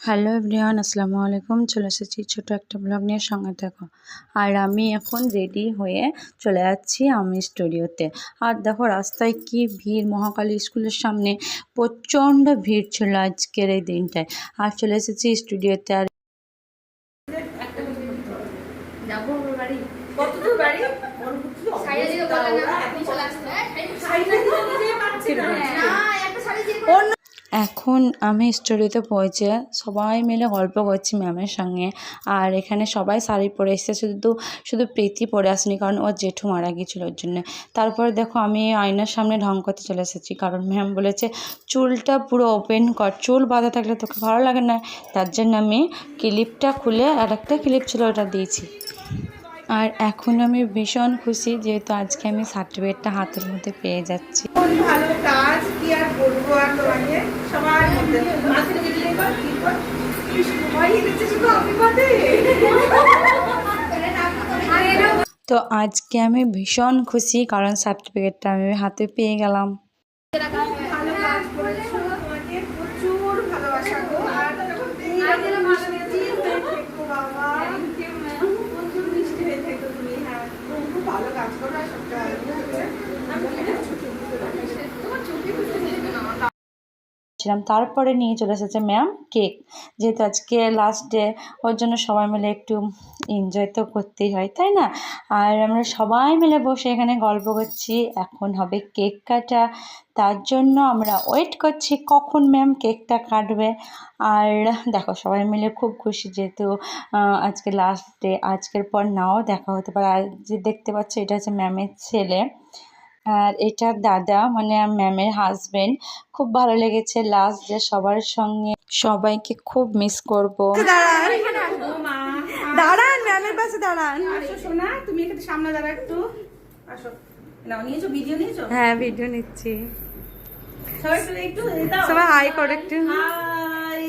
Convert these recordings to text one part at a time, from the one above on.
Hello everyone, আসসালামু আলাইকুম। চলে এসেছি ছোট একটা ব্লগ নিয়ে, সঙ্গে দেখো। আর আমি এখন রেডি হয়ে চলে যাচ্ছি আমি স্টুডিওতে। আর দেখো রাস্তায় কি ভিড়, মহাকালী স্কুলের সামনে প্রচণ্ড ভিড় ছিল আজকের এই দিনটায়। আর চলে এসেছি স্টুডিওতে। আর এখন আমি স্টুডিওতে পৌঁছে সবাই মিলে গল্প করছি ম্যামের সঙ্গে। আর এখানে সবাই শাড়ি পরে এসেছে, শুধু প্রীতি পরে আসেনি, কারণ ওর জেঠু মারা গিয়েছিল ওর জন্য। তারপর দেখো আমি আয়নার সামনে ঢং করতে চলে এসেছি, কারণ ম্যাম বলেছে চুলটা পুরো ওপেন কর, চুল বাঁধা থাকলে তোকে ভালো লাগে না। তার জন্য আমি ক্লিপটা খুলে আর একটা ক্লিপ ছিল ওটা দিয়েছি। আর এখন আমি ভীষণ খুশি, যেহেতু আজকে আমি সার্টিফিকেটটা হাতের মধ্যে পেয়ে যাচ্ছি। ভালো কাজ কি আর বলবো, আর তোমাকে সবার মধ্যে তো আজকে আমি ভীষণ খুশি, কারণ সার্টিফিকেটটা আমি হাতে পেয়ে গেলাম। ভালো কাজ করেছো, তোমাকে প্রচুর ভালোবাসা গো। আর প্রচুর মিষ্টি হয়ে থেকো তুমি। হ্যাঁ, খুব ভালো কাজ করো। আর সবটা তারপরে নিয়ে চলে এসেছে ম্যাম কেক, যেহেতু আজকে লাস্ট ডে, ওর জন্য সবাই মিলে একটু এনজয় তো করতেই হয়, তাই না? আর আমরা সবাই মিলে বসে এখানে গল্প করছি। এখন হবে কেক কাটা, তার জন্য আমরা ওয়েট করছি কখন ম্যাম কেকটা কাটবে। আর দেখো সবাই মিলে খুব খুশি, যেহেতু আজকে লাস্ট ডে, আজকের পর নাও দেখা হতে পারে। আর যে দেখতে পাচ্ছ এটা হচ্ছে ম্যামের ছেলে, আর এটা দাদা, মানে ম্যামের হাজবেন্ড। খুব ভালো লেগেছে লাস্ট ডে সবার সঙ্গে, সবাইকে খুব মিস করব। দাঁড়ান, ম্যামের পাশে দাঁড়ান। আসো সোনা, তুমি একটু সামনে দাঁড়া একটু। আসো। নাও, নিয়েছো ভিডিও নিয়েছো? হ্যাঁ, ভিডিও নিচ্ছি। একটু দাও, সবাই হাই করো একটু। হাই।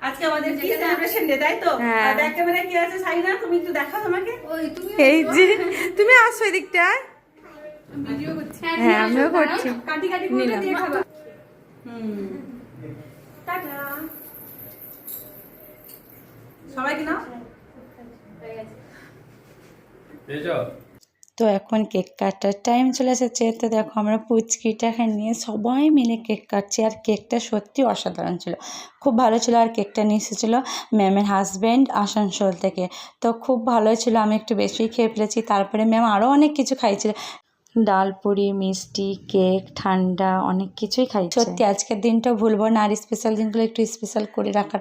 আজকে আমাদের কি সেলিব্রেশন ডে, তাই তো? আর ব্যাক ক্যামেরায় কি আছে সাইনা, তুমি একটু দেখাও তোমাকে। এই যে তুমি আসো এদিকটা। হ্যাঁ, আমিও করছি। কাটি কাটি করে দিয়ে খাবা। টাটা সবাইকে নাও। তো এখন কেক কাটার টাইম চলে এসেছে। তো দেখো আমরা পুচকিটাকে নিয়ে সবাই মিলে কেক কাটছি। আর কেকটা সত্যি অসাধারণ ছিল, খুব ভালো ছিল। আর কেকটা নিয়ে এসেছিলো ম্যামের হাজব্যান্ড আসানসোল থেকে। তো খুব ভালো ছিল, আমি একটু বেশিই খেয়ে ফেলেছি। তারপরে ম্যাম আরও অনেক কিছু খাইছিল, ডাল পুরি, মিষ্টি, কেক, ঠান্ডা, অনেক কিছুই খাইছে। সত্যি আজকের দিনটা ভুলবো না। আর স্পেশাল দিনগুলো একটু স্পেশাল করে রাখাটা